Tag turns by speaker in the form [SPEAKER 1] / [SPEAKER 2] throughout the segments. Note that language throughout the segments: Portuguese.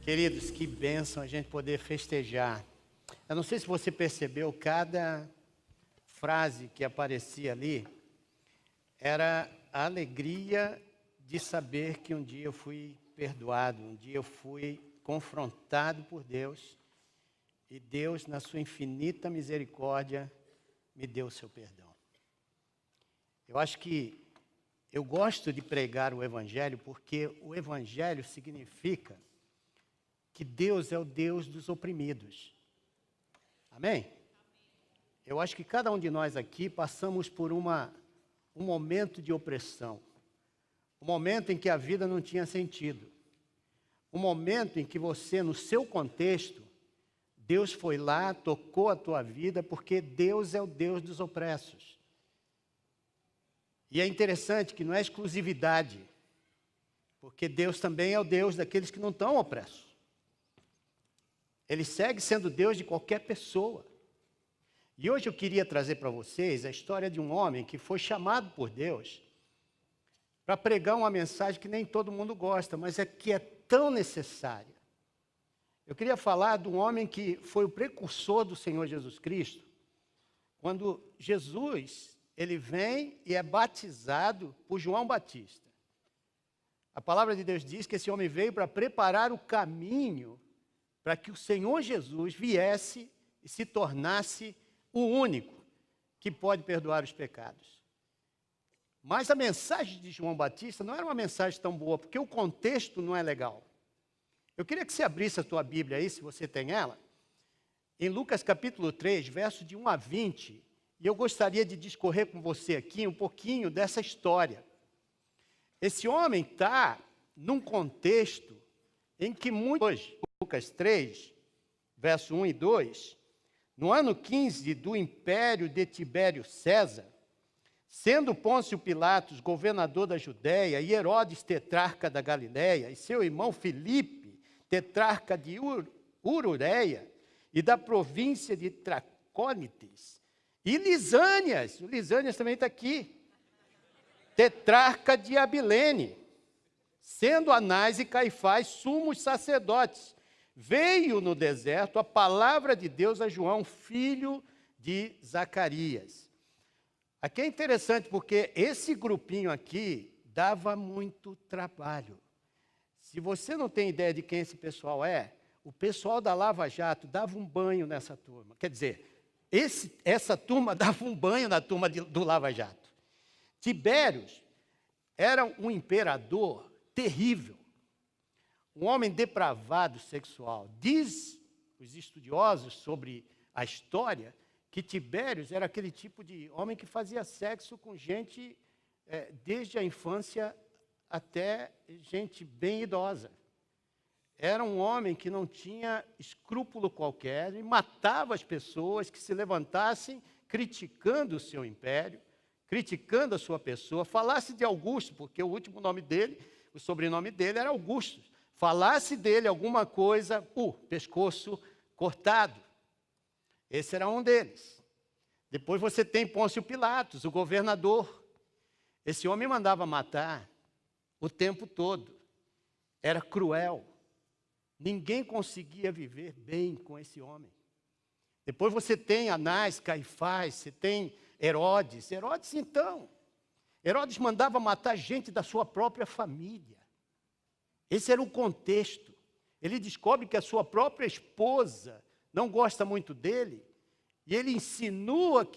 [SPEAKER 1] Queridos, que bênção a gente poder festejar. Eu não sei se você percebeu, cada frase que aparecia ali era a alegria de saber que um dia eu fui perdoado, um dia eu fui confrontado por Deus e Deus, na sua infinita misericórdia, me deu o seu perdão. Eu acho que eu gosto de pregar o Evangelho porque o Evangelho significa que Deus é o Deus dos oprimidos. Amém? Eu acho que cada um de nós aqui passamos por um momento de opressão. Um momento em que a vida não tinha sentido. Um momento em que você, no seu contexto, Deus foi lá, tocou a tua vida, porque Deus é o Deus dos opressos. E é interessante que não é exclusividade, porque Deus também é o Deus daqueles que não estão opressos. Ele segue sendo Deus de qualquer pessoa. E hoje eu queria trazer para vocês a história de um homem que foi chamado por Deus para pregar uma mensagem que nem todo mundo gosta, mas é que é tão necessária. Eu queria falar de um homem que foi o precursor do Senhor Jesus Cristo, quando Jesus, ele vem e é batizado por João Batista. A palavra de Deus diz que esse homem veio para preparar o caminho para que o Senhor Jesus viesse e se tornasse o único que pode perdoar os pecados. Mas a mensagem de João Batista não era uma mensagem tão boa, porque o contexto não é legal. Eu queria que você abrisse a tua Bíblia aí, se você tem ela, em Lucas capítulo 3, verso de 1 a 20, e eu gostaria de discorrer com você aqui um pouquinho dessa história. Esse homem está num contexto em que hoje, Lucas 3, verso 1 e 2, no ano 15 do império de Tibério César, sendo Pôncio Pilatos governador da Judéia e Herodes tetrarca da Galiléia e seu irmão Filipe tetrarca de Urureia e da província de Tracônites e Lisânias, o Lisânias também está aqui, tetrarca de Abilene, sendo Anás e Caifás sumos sacerdotes, veio no deserto a palavra de Deus a João, filho de Zacarias. Aqui é interessante porque esse grupinho aqui dava muito trabalho. Se você não tem ideia de quem esse pessoal é, o pessoal da Lava Jato dava um banho nessa turma. Quer dizer, essa turma dava um banho na turma do Lava Jato. Tibérios era um imperador terrível. Um homem depravado sexual. Diz os estudiosos sobre a história que Tibérios era aquele tipo de homem que fazia sexo com gente desde a infância até gente bem idosa. Era um homem que não tinha escrúpulo qualquer e matava as pessoas que se levantassem criticando o seu império, criticando a sua pessoa. Falasse de Augusto, porque o último nome dele, o sobrenome dele era Augusto. Falasse dele alguma coisa, pescoço cortado. Esse era um deles. Depois você tem Pôncio Pilatos, o governador. Esse homem mandava matar o tempo todo. Era cruel. Ninguém conseguia viver bem com esse homem. Depois você tem Anás, Caifás, você tem Herodes. Herodes mandava matar gente da sua própria família. Esse era o contexto. Ele descobre que a sua própria esposa não gosta muito dele, e ele insinua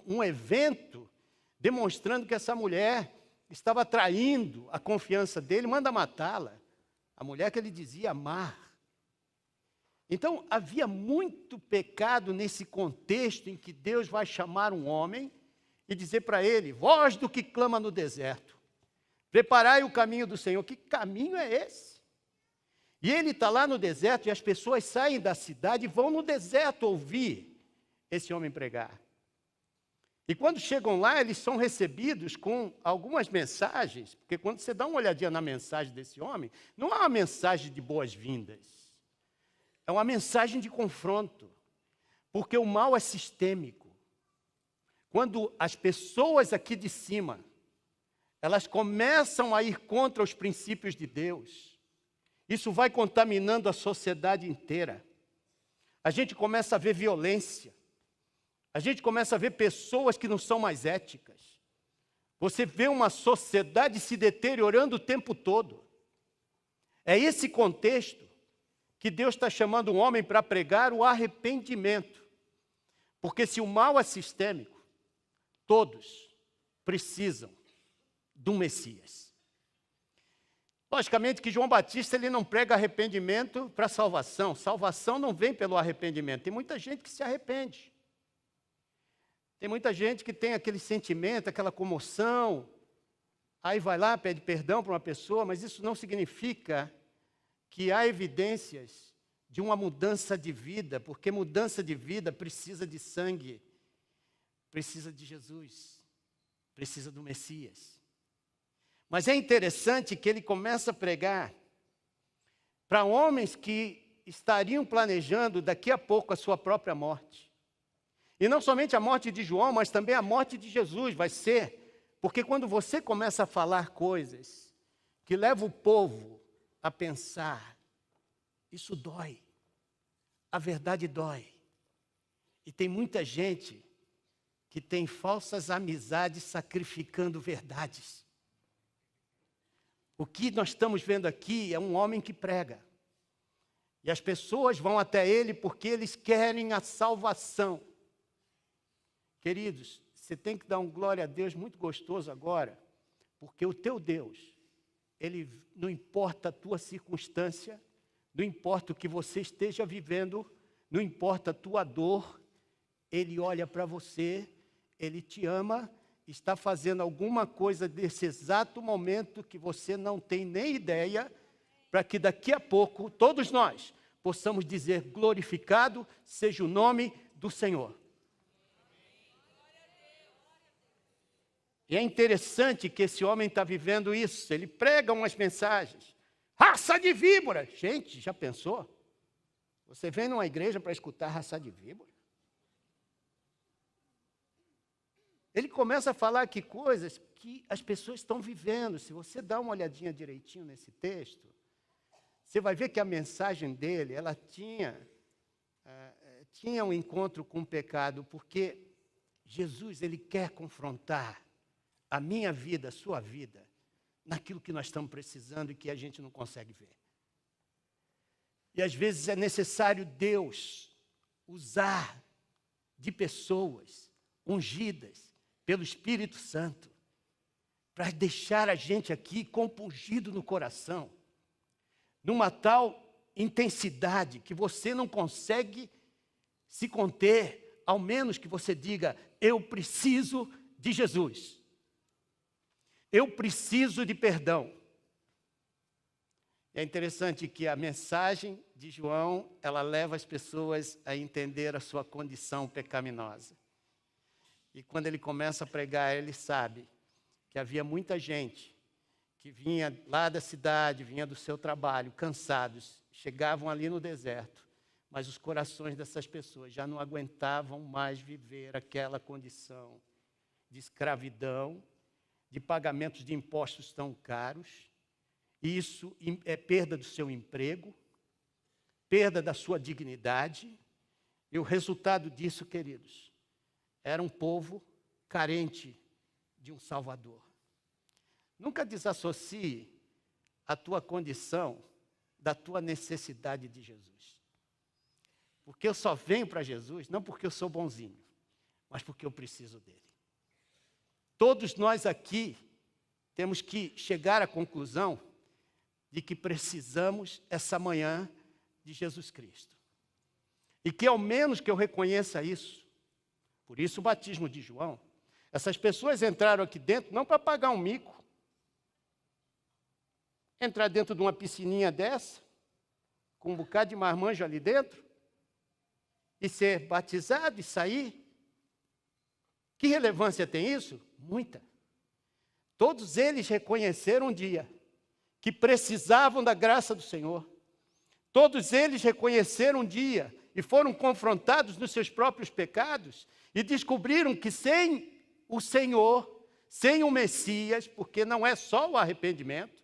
[SPEAKER 1] um evento demonstrando que essa mulher estava traindo a confiança dele, manda matá-la. A mulher que ele dizia amar. Então, havia muito pecado nesse contexto em que Deus vai chamar um homem e dizer para ele: voz do que clama no deserto, preparai o caminho do Senhor. Que caminho é esse? E ele está lá no deserto e as pessoas saem da cidade e vão no deserto ouvir esse homem pregar. E quando chegam lá, eles são recebidos com algumas mensagens, porque quando você dá uma olhadinha na mensagem desse homem, não é uma mensagem de boas-vindas, é uma mensagem de confronto, porque o mal é sistêmico. Quando as pessoas aqui de cima, elas começam a ir contra os princípios de Deus, Isso vai contaminando a sociedade inteira. A gente começa a ver violência. A gente começa a ver pessoas que não são mais éticas. Você vê uma sociedade se deteriorando o tempo todo. É esse contexto que Deus está chamando um homem para pregar o arrependimento. Porque se o mal é sistêmico, todos precisam de um Messias. Logicamente que João Batista ele não prega arrependimento para salvação. Salvação não vem pelo arrependimento. Tem muita gente que se arrepende. Tem muita gente que tem aquele sentimento, aquela comoção. Aí vai lá, pede perdão para uma pessoa, mas isso não significa que há evidências de uma mudança de vida, porque mudança de vida precisa de sangue, precisa de Jesus, precisa do Messias. Mas é interessante que ele começa a pregar para homens que estariam planejando daqui a pouco a sua própria morte. E não somente a morte de João, mas também a morte de Jesus vai ser, porque quando você começa a falar coisas que levam o povo a pensar, isso dói. A verdade dói. E tem muita gente que tem falsas amizades sacrificando verdades. O que nós estamos vendo aqui é um homem que prega. E as pessoas vão até ele porque eles querem a salvação. Queridos, você tem que dar um glória a Deus muito gostoso agora, porque o teu Deus, ele não importa a tua circunstância, não importa o que você esteja vivendo, não importa a tua dor, ele olha para você, ele te ama, está fazendo alguma coisa nesse exato momento que você não tem nem ideia, para que daqui a pouco, todos nós, possamos dizer, glorificado seja o nome do Senhor. E é interessante que esse homem está vivendo isso, ele prega umas mensagens, raça de víbora. Gente, já pensou? Você vem numa igreja para escutar raça de víbora? Ele começa a falar aqui coisas que as pessoas estão vivendo. Se você dá uma olhadinha direitinho nesse texto, você vai ver que a mensagem dele, ela tinha um encontro com o pecado, porque Jesus, ele quer confrontar a minha vida, a sua vida, naquilo que nós estamos precisando e que a gente não consegue ver. E às vezes é necessário Deus usar de pessoas ungidas pelo Espírito Santo para deixar a gente aqui compungido no coração, numa tal intensidade que você não consegue se conter, ao menos que você diga, eu preciso de Jesus. Eu preciso de perdão. É interessante que a mensagem de João, ela leva as pessoas a entender a sua condição pecaminosa. E quando ele começa a pregar, ele sabe que havia muita gente que vinha lá da cidade, vinha do seu trabalho, cansados, chegavam ali no deserto, mas os corações dessas pessoas já não aguentavam mais viver aquela condição de escravidão, de pagamentos de impostos tão caros. Isso é perda do seu emprego, perda da sua dignidade, e o resultado disso, queridos, era um povo carente de um Salvador. Nunca desassocie a tua condição da tua necessidade de Jesus. Porque eu só venho para Jesus, não porque eu sou bonzinho, mas porque eu preciso dele. Todos nós aqui temos que chegar à conclusão de que precisamos, essa manhã, de Jesus Cristo. E que ao menos que eu reconheça isso, por isso o batismo de João, essas pessoas entraram aqui dentro não para pagar um mico, entrar dentro de uma piscininha dessa, com um bocado de marmanjo ali dentro, e ser batizado e sair. Que relevância tem isso? Muita. Todos eles reconheceram um dia que precisavam da graça do Senhor. Todos eles reconheceram um dia e foram confrontados nos seus próprios pecados e descobriram que sem o Senhor, sem o Messias, porque não é só o arrependimento,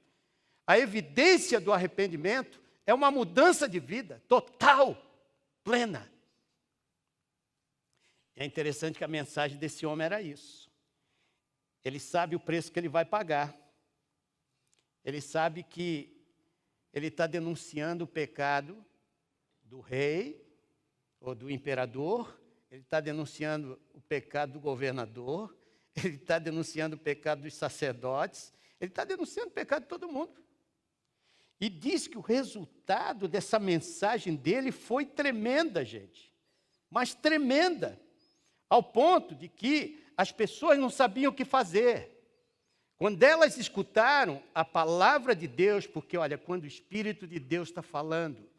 [SPEAKER 1] A evidência do arrependimento é uma mudança de vida total, plena. É interessante que a mensagem desse homem era isso. Ele sabe o preço que ele vai pagar. Ele sabe que ele está denunciando o pecado do rei ou do imperador. Ele está denunciando o pecado do governador. Ele está denunciando o pecado dos sacerdotes. Ele está denunciando o pecado de todo mundo. E diz que o resultado dessa mensagem dele foi tremenda, gente. Mas tremenda. Ao ponto de que as pessoas não sabiam o que fazer. Quando elas escutaram a palavra de Deus, porque olha, quando o Espírito de Deus está falando,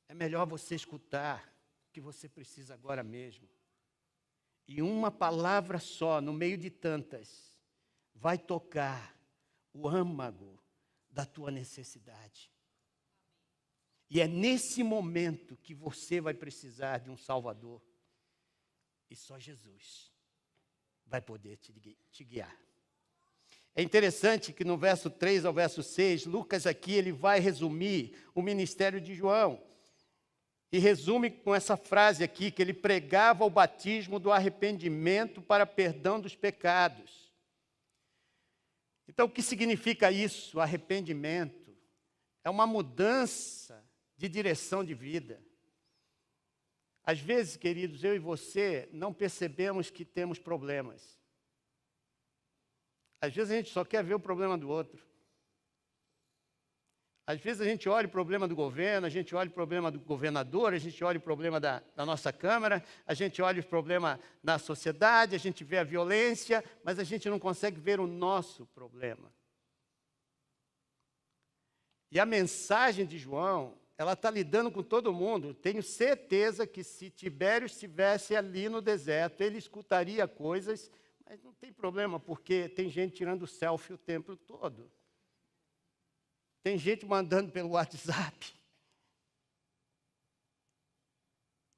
[SPEAKER 1] é melhor você escutar o que você precisa agora mesmo. E uma palavra só, no meio de tantas, vai tocar o âmago da tua necessidade. E é nesse momento que você vai precisar de um Salvador. E só Jesus vai poder te guiar. É interessante que no verso 3 ao verso 6, Lucas aqui ele vai resumir o ministério de João. E resume com essa frase aqui, que ele pregava o batismo do arrependimento para perdão dos pecados. Então, o que significa isso? Arrependimento é uma mudança de direção de vida. Às vezes, queridos, eu e você não percebemos que temos problemas. Às vezes a gente só quer ver o problema do outro. Às vezes a gente olha o problema do governo, a gente olha o problema do governador, a gente olha o problema da nossa Câmara, a gente olha o problema na sociedade, a gente vê a violência, mas a gente não consegue ver o nosso problema. E a mensagem de João, ela está lidando com todo mundo. Tenho certeza que se Tibério estivesse ali no deserto, ele escutaria coisas, mas não tem problema, porque tem gente tirando selfie o tempo todo. Tem gente mandando pelo WhatsApp.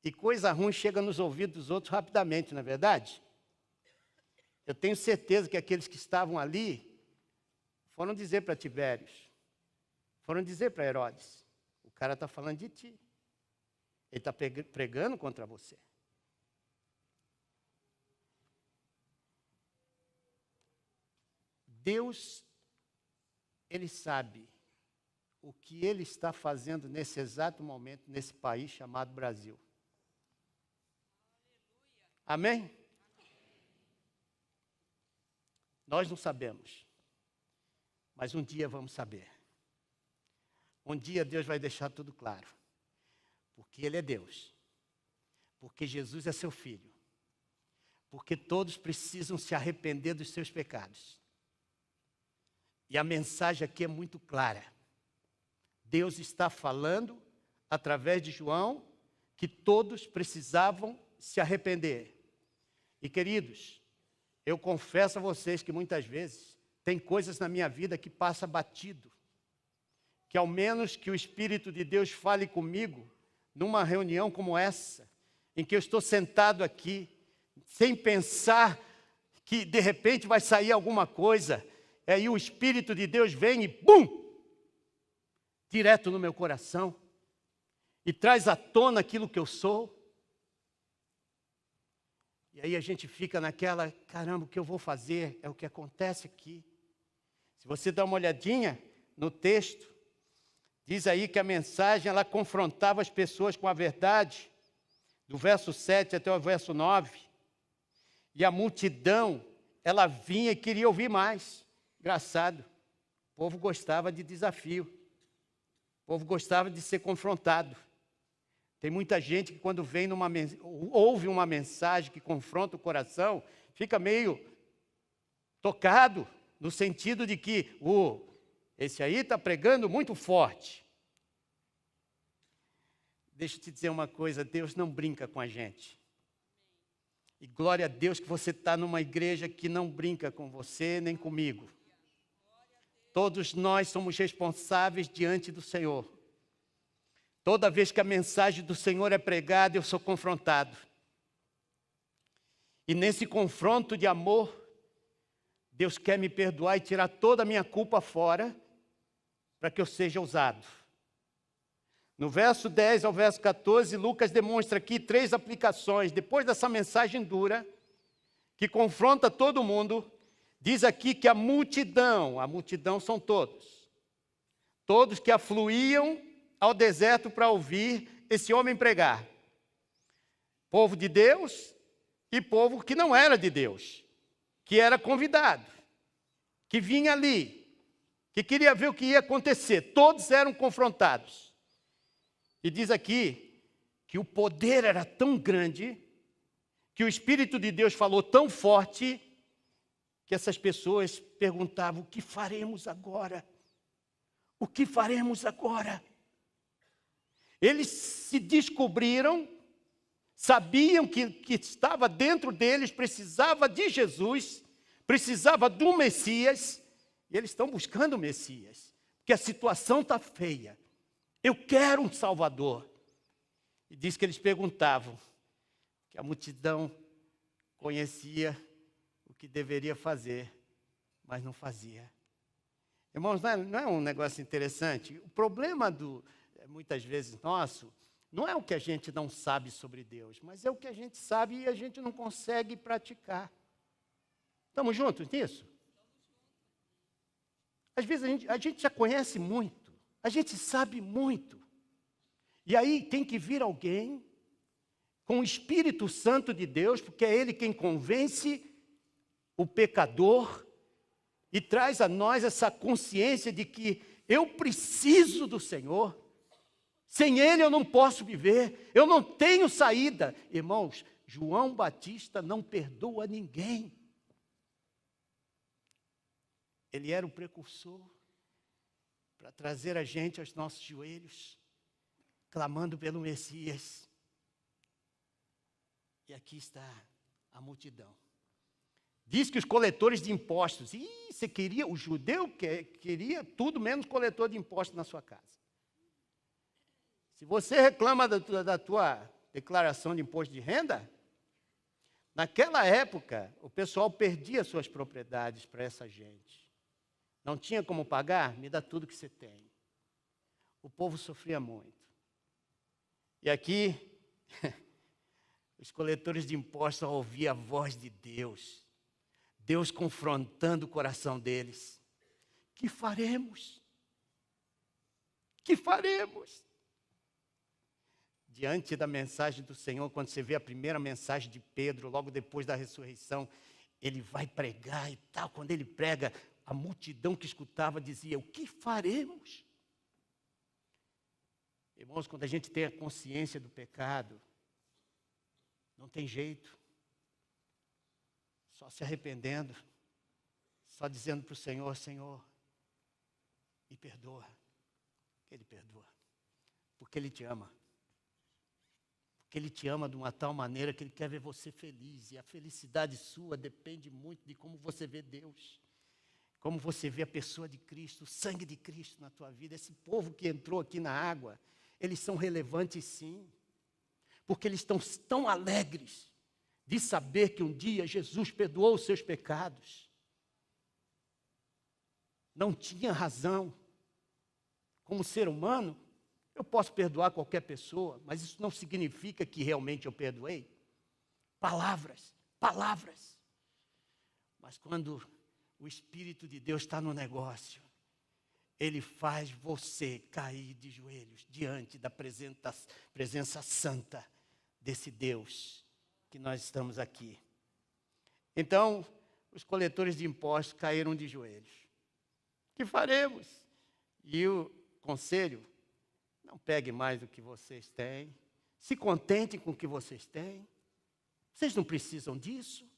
[SPEAKER 1] E coisa ruim chega nos ouvidos dos outros rapidamente, não é verdade? Eu tenho certeza que aqueles que estavam ali foram dizer para Tibério, foram dizer para Herodes, o cara está falando de ti. Ele está pregando contra você. Deus, Ele sabe o que Ele está fazendo nesse exato momento, nesse país chamado Brasil. Amém? Nós não sabemos, mas um dia vamos saber. Um dia Deus vai deixar tudo claro, porque Ele é Deus, porque Jesus é seu Filho, porque todos precisam se arrepender dos seus pecados. E a mensagem aqui é muito clara. Deus está falando, através de João, que todos precisavam se arrepender. E queridos, eu confesso a vocês que muitas vezes tem coisas na minha vida que passa batido. Que ao menos que o Espírito de Deus fale comigo, numa reunião como essa, em que eu estou sentado aqui, sem pensar que de repente vai sair alguma coisa, aí o Espírito de Deus vem e bum! Direto no meu coração, e traz à tona aquilo que eu sou. E aí a gente fica naquela, caramba, o que eu vou fazer? É o que acontece aqui. Se você dá uma olhadinha no texto, diz aí que a mensagem, ela confrontava as pessoas com a verdade, do verso 7 até o verso 9. E a multidão, ela vinha e queria ouvir mais. Engraçado, o povo gostava de desafio. O povo gostava de ser confrontado. Tem muita gente que quando ouve uma mensagem que confronta o coração, fica meio tocado, no sentido de que esse aí está pregando muito forte. Deixa eu te dizer uma coisa, Deus não brinca com a gente. E glória a Deus que você está numa igreja que não brinca com você nem comigo. Todos nós somos responsáveis diante do Senhor. Toda vez que a mensagem do Senhor é pregada, eu sou confrontado. E nesse confronto de amor, Deus quer me perdoar e tirar toda a minha culpa fora para que eu seja usado. No verso 10 ao verso 14, Lucas demonstra aqui 3 aplicações. Depois dessa mensagem dura, que confronta todo mundo, diz aqui que a multidão são todos que afluíam ao deserto para ouvir esse homem pregar. Povo de Deus e povo que não era de Deus, que era convidado, que vinha ali, que queria ver o que ia acontecer. Todos eram confrontados. E diz aqui que o poder era tão grande, que o Espírito de Deus falou tão forte, que essas pessoas perguntavam: o que faremos agora? O que faremos agora? Eles se descobriram, sabiam que estava dentro deles, precisava de Jesus, precisava do Messias, e eles estão buscando o Messias, porque a situação está feia. Eu quero um Salvador. E diz que eles perguntavam, que a multidão conhecia o que deveria fazer, mas não fazia. Irmãos, não é um negócio interessante? O problema muitas vezes nosso, não é o que a gente não sabe sobre Deus, mas é o que a gente sabe e a gente não consegue praticar. Estamos juntos nisso? Às vezes a gente já conhece muito, a gente sabe muito. E aí tem que vir alguém com o Espírito Santo de Deus, porque é Ele quem convence o pecador e traz a nós essa consciência de que eu preciso do Senhor. Sem Ele eu não posso viver, eu não tenho saída. Irmãos, João Batista não perdoa ninguém. Ele era o precursor para trazer a gente aos nossos joelhos, clamando pelo Messias. E aqui está a multidão. Diz que os coletores de impostos, você queria, o judeu queria tudo menos coletor de impostos na sua casa. Se você reclama da tua declaração de imposto de renda, naquela época, o pessoal perdia suas propriedades para essa gente. Não tinha como pagar? Me dá tudo que você tem. O povo sofria muito. E aqui, os coletores de impostos ouviam a voz de Deus. Deus confrontando o coração deles. Que faremos? Que faremos? Diante da mensagem do Senhor, quando você vê a primeira mensagem de Pedro, logo depois da ressurreição, ele vai pregar e tal. Quando ele prega, a multidão que escutava dizia: o que faremos? Irmãos, quando a gente tem a consciência do pecado, não tem jeito. Só se arrependendo, só dizendo para o Senhor: Senhor, me perdoa. Ele perdoa, porque Ele te ama. Porque Ele te ama de uma tal maneira que Ele quer ver você feliz. E a felicidade sua depende muito de como você vê Deus. Como você vê a pessoa de Cristo, o sangue de Cristo na tua vida. Esse povo que entrou aqui na água, eles são relevantes sim. Porque eles estão tão alegres de saber que um dia Jesus perdoou os seus pecados. Não tinha razão. Como ser humano, eu posso perdoar qualquer pessoa, mas isso não significa que realmente eu perdoei. Palavras. Mas quando o Espírito de Deus está no negócio, Ele faz você cair de joelhos diante da presença santa desse Deus que nós estamos aqui. Então, os coletores de impostos caíram de joelhos. O que faremos? E o conselho: não pegue mais do que vocês têm, se contentem com o que vocês têm. Vocês não precisam disso.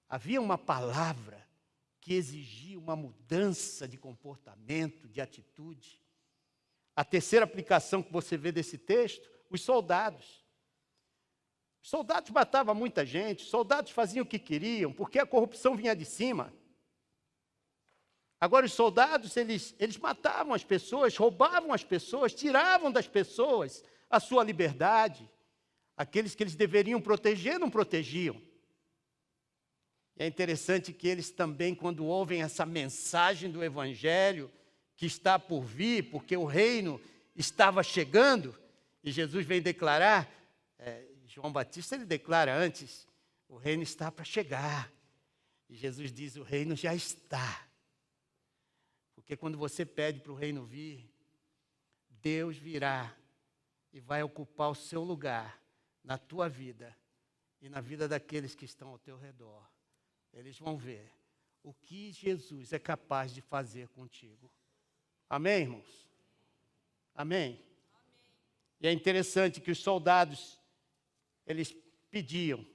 [SPEAKER 1] Havia uma palavra que exigia uma mudança de comportamento, de atitude. A terceira aplicação que você vê desse texto: os soldados. Os soldados matavam muita gente, os soldados faziam o que queriam, porque a corrupção vinha de cima. Agora os soldados, eles matavam as pessoas, roubavam as pessoas, tiravam das pessoas a sua liberdade. Aqueles que eles deveriam proteger, não protegiam. E é interessante que eles também, quando ouvem essa mensagem do Evangelho, que está por vir, porque o reino estava chegando, e Jesus vem declarar, João Batista ele declara antes, o reino está para chegar. E Jesus diz, o reino já está. Porque quando você pede para o reino vir, Deus virá e vai ocupar o seu lugar na tua vida e na vida daqueles que estão ao teu redor. Eles vão ver o que Jesus é capaz de fazer contigo. Amém, irmãos? Amém? E é interessante que os soldados, eles pediam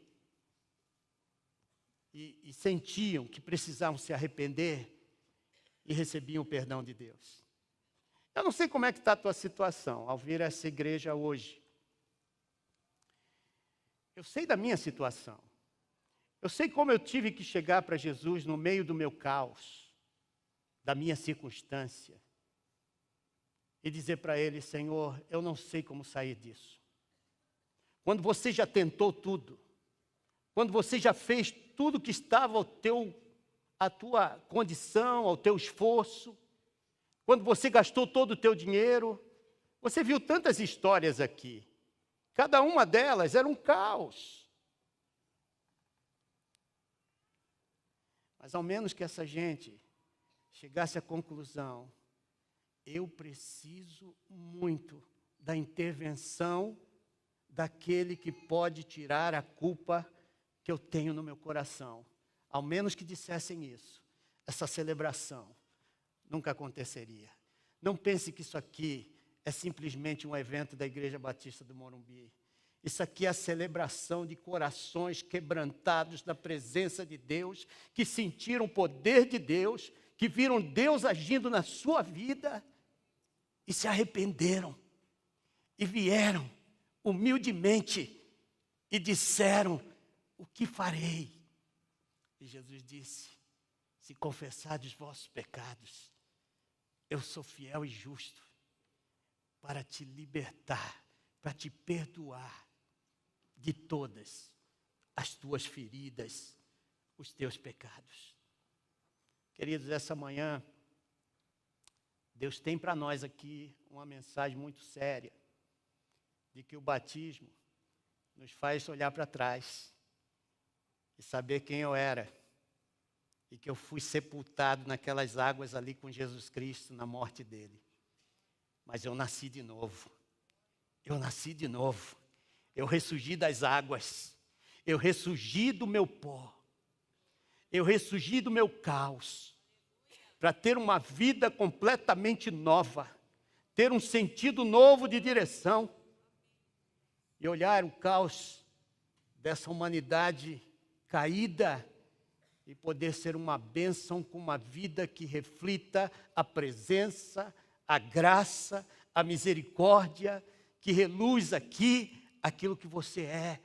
[SPEAKER 1] e sentiam que precisavam se arrepender e recebiam o perdão de Deus. Eu não sei como é que está a tua situação ao vir a essa igreja hoje. Eu sei da minha situação. Eu sei como eu tive que chegar para Jesus no meio do meu caos, da minha circunstância, e dizer para Ele, Senhor, eu não sei como sair disso. Quando você já tentou tudo, quando você já fez tudo que estava à tua condição, ao teu esforço, quando você gastou todo o teu dinheiro, você viu tantas histórias aqui. Cada uma delas era um caos. Mas ao menos que essa gente chegasse à conclusão, eu preciso muito da intervenção daquele que pode tirar a culpa que eu tenho no meu coração. Ao menos que dissessem isso, essa celebração nunca aconteceria. Não pense que isso aqui é simplesmente um evento da Igreja Batista do Morumbi. Isso aqui é a celebração de corações quebrantados na presença de Deus, que sentiram o poder de Deus, que viram Deus agindo na sua vida e se arrependeram e vieram humildemente e disseram, o que farei? E Jesus disse, se confessardes os vossos pecados, eu sou fiel e justo para te libertar, para te perdoar de todas as tuas feridas, os teus pecados. Queridos, essa manhã, Deus tem para nós aqui uma mensagem muito séria, de que o batismo nos faz olhar para trás e saber quem eu era, e que eu fui sepultado naquelas águas ali com Jesus Cristo na morte dele. Mas eu nasci de novo. Eu nasci de novo. Eu ressurgi das águas. Eu ressurgi do meu pó. Eu ressurgi do meu caos. Para ter uma vida completamente nova. Ter um sentido novo de direção. E olhar o caos dessa humanidade caída e poder ser uma bênção com uma vida que reflita a presença, a graça, a misericórdia, que reluz aqui aquilo que você é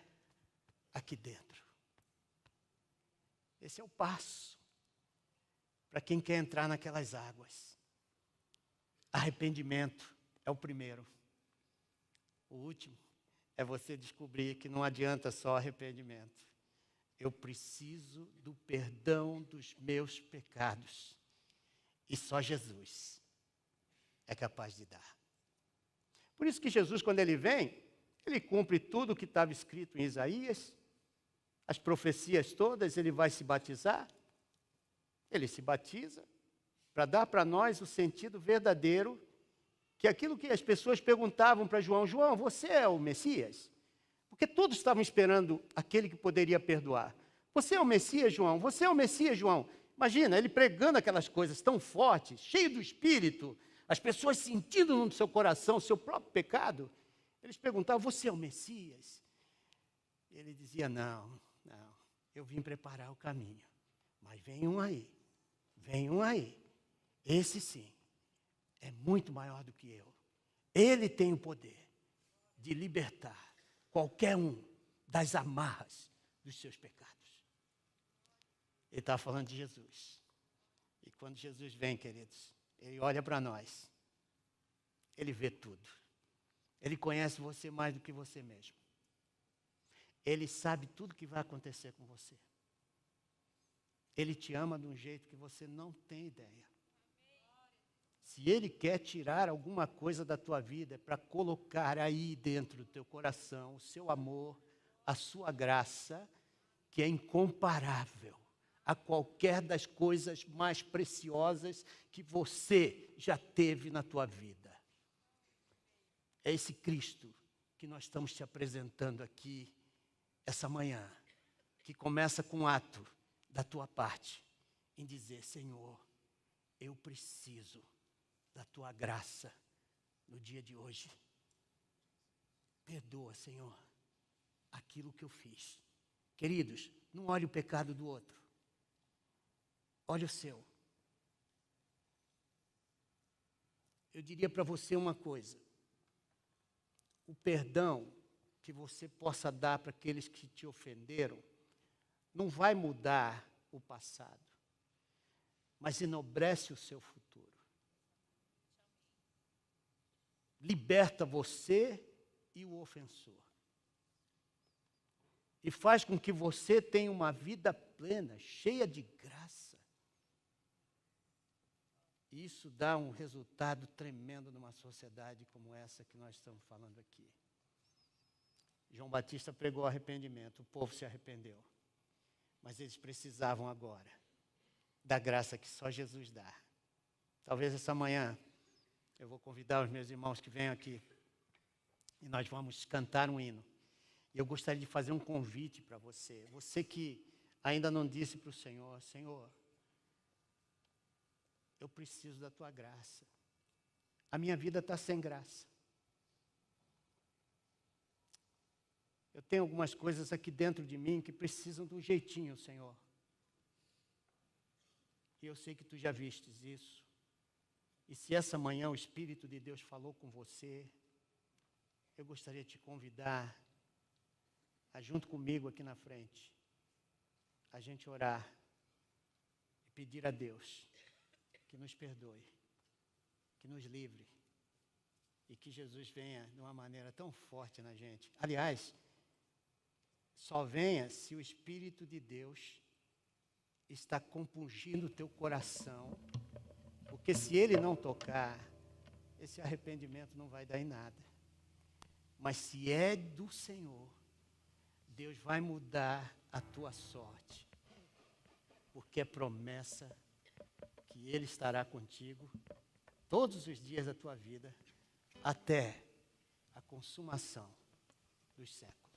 [SPEAKER 1] aqui dentro. Esse é o passo para quem quer entrar naquelas águas. Arrependimento é o primeiro. O último é você descobrir que não adianta só arrependimento. Eu preciso do perdão dos meus pecados. E só Jesus é capaz de dar. Por isso que Jesus, quando ele vem, ele cumpre tudo o que estava escrito em Isaías, as profecias todas, ele vai se batizar. Ele se batiza para dar para nós o sentido verdadeiro, que aquilo que as pessoas perguntavam para João, João, você é o Messias? Porque todos estavam esperando aquele que poderia perdoar. Você é o Messias, João? Você é o Messias, João? Imagina, ele pregando aquelas coisas tão fortes, cheio do Espírito, as pessoas sentindo no seu coração o seu próprio pecado. Eles perguntavam, você é o Messias? Ele dizia, não, eu vim preparar o caminho. Mas vem um aí. Esse sim, é muito maior do que eu. Ele tem o poder de libertar qualquer um das amarras dos seus pecados. Ele está falando de Jesus. E quando Jesus vem, queridos, ele olha para nós. Ele vê tudo. Ele conhece você mais do que você mesmo. Ele sabe tudo que vai acontecer com você. Ele te ama de um jeito que você não tem ideia. Se Ele quer tirar alguma coisa da tua vida, é para colocar aí dentro do teu coração o seu amor, a sua graça, que é incomparável a qualquer das coisas mais preciosas que você já teve na tua vida. É esse Cristo que nós estamos te apresentando aqui essa manhã, que começa com um ato da tua parte, em dizer: Senhor, eu preciso da tua graça no dia de hoje. Perdoa, Senhor, aquilo que eu fiz. Queridos, não olhe o pecado do outro. Olhe o seu. Eu diria para você uma coisa. O perdão que você possa dar para aqueles que te ofenderam não vai mudar o passado, mas enobrece o seu futuro. Liberta você e o ofensor. E faz com que você tenha uma vida plena, cheia de graça. Isso dá um resultado tremendo numa sociedade como essa que nós estamos falando aqui. João Batista pregou arrependimento, o povo se arrependeu. Mas eles precisavam agora da graça que só Jesus dá. Talvez essa manhã eu vou convidar os meus irmãos que venham aqui e nós vamos cantar um hino. E eu gostaria de fazer um convite para você. Você que ainda não disse para o Senhor: Senhor, eu preciso da tua graça. A minha vida está sem graça. Eu tenho algumas coisas aqui dentro de mim que precisam de um jeitinho, Senhor. E eu sei que tu já vistes isso. E se essa manhã o Espírito de Deus falou com você, eu gostaria de te convidar a, junto comigo aqui na frente, a gente orar e pedir a Deus que nos perdoe, que nos livre e que Jesus venha de uma maneira tão forte na gente. Aliás, só venha se o Espírito de Deus está compungindo o teu coração, porque se Ele não tocar, esse arrependimento não vai dar em nada. Mas se é do Senhor, Deus vai mudar a tua sorte, porque é promessa que Ele estará contigo todos os dias da tua vida, até a consumação dos séculos.